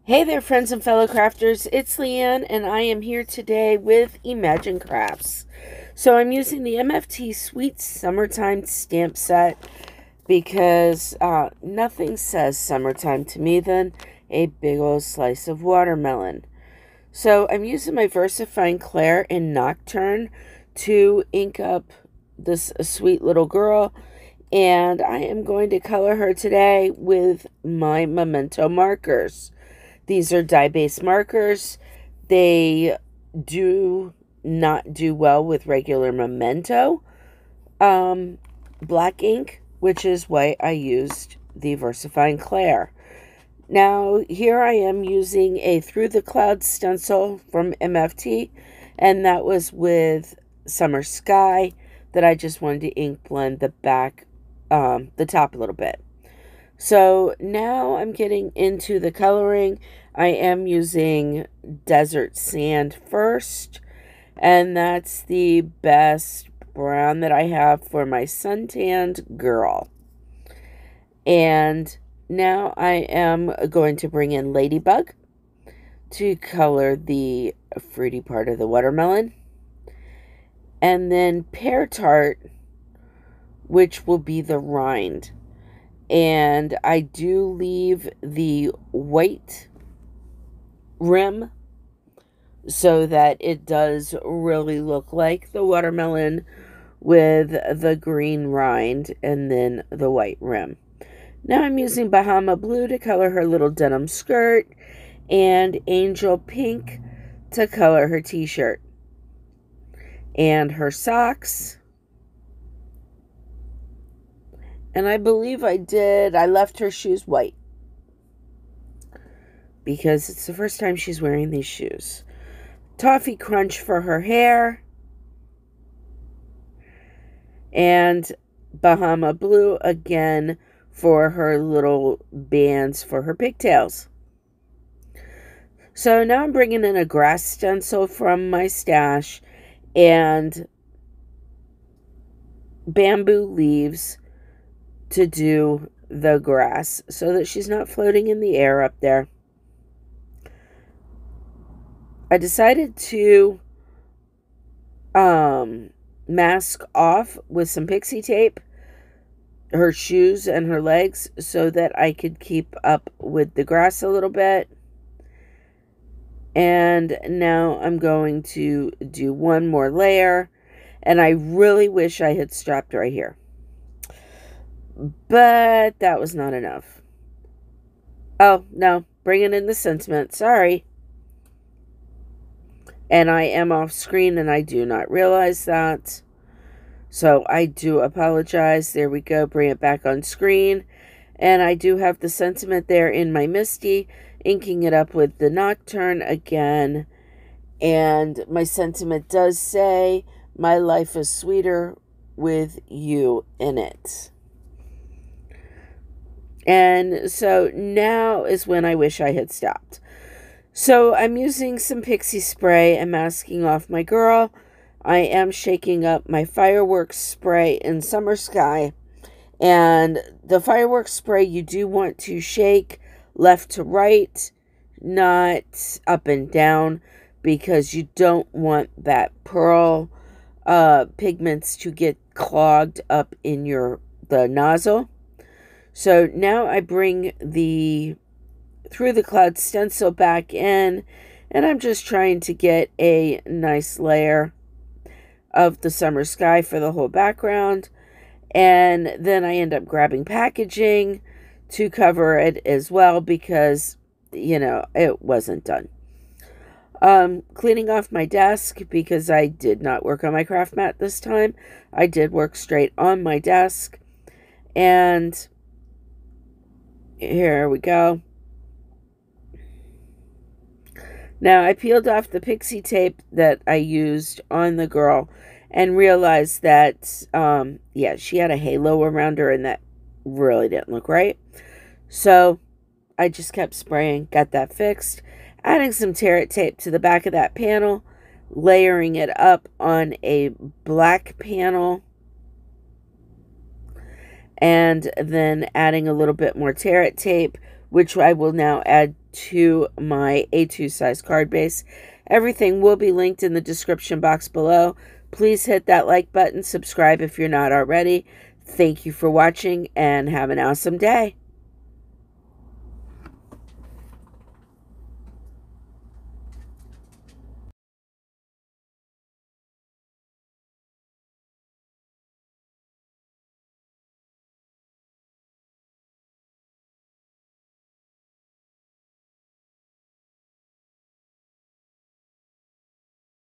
Hey there, friends and fellow crafters. It's Leanne, and I am here today with Imagine Crafts. So I'm using the MFT Sweet Summertime stamp set because nothing says summertime to me than a big old slice of watermelon. So I'm using my VersaFine CLAIR in Nocturne to ink up this sweet little girl, and I am going to color her today with my Memento markers. These are dye-based markers. They do not do well with regular Memento black ink, which is why I used the VersaFine CLAIR. Now, here I am using a Through the Clouds stencil from MFT, and that was with Summer Sky that I just wanted to ink blend the back, the top a little bit. So now I'm getting into the coloring. I am using Desert Sand first, and that's the best brown that I have for my suntanned girl. And now I am going to bring in Ladybug to color the fruity part of the watermelon. And then Pear Tart, which will be the rind. And I do leave the white rim so that it does really look like the watermelon with the green rind and then the white rim. Now I'm using Bahama Blue to color her little denim skirt and Angel Pink to color her t-shirt and her socks. And I believe I left her shoes white because it's the first time she's wearing these shoes. Toffee Crunch for her hair. And Bahama Blue again for her little bands for her pigtails. So now I'm bringing in a grass stencil from my stash and bamboo leaves to do the grass so that she's not floating in the air up there. I decided to mask off with some pixie tape her shoes and her legs so that I could keep up with the grass a little bit. And now I'm going to do one more layer, and I really wish I had stopped right here. But that was not enough. Oh, no. Bringing in the sentiment. Sorry. And I am off screen and I do not realize that. So I do apologize. There we go. Bring it back on screen. And I do have the sentiment there in my Misty, inking it up with the Nocturne again. And my sentiment does say, "My life is sweeter with you in it." And so now is when I wish I had stopped. So I'm using some pixie spray and masking off my girl. I am shaking up my fireworks spray in Summer Sky. And the fireworks spray you do want to shake left to right, not up and down, because you don't want that pearl pigments to get clogged up in the nozzle. So now I bring the Through the Clouds stencil back in, and I'm just trying to get a nice layer of the Summer Sky for the whole background. And then I end up grabbing packaging to cover it as well because, you know, it wasn't done. Cleaning off my desk because I did not work on my craft mat this time. I did work straight on my desk. And here we go. Now, I peeled off the pixie tape that I used on the girl and realized that, yeah, she had a halo around her and that really didn't look right. So I just kept spraying, got that fixed, adding some Tart tape to the back of that panel, layering it up on a black panel, and then adding a little bit more Tart tape which I will now add to my A2 size card base. Everything will be linked in the description box below. Please hit that like button, subscribe if you're not already. Thank you for watching, and have an awesome day.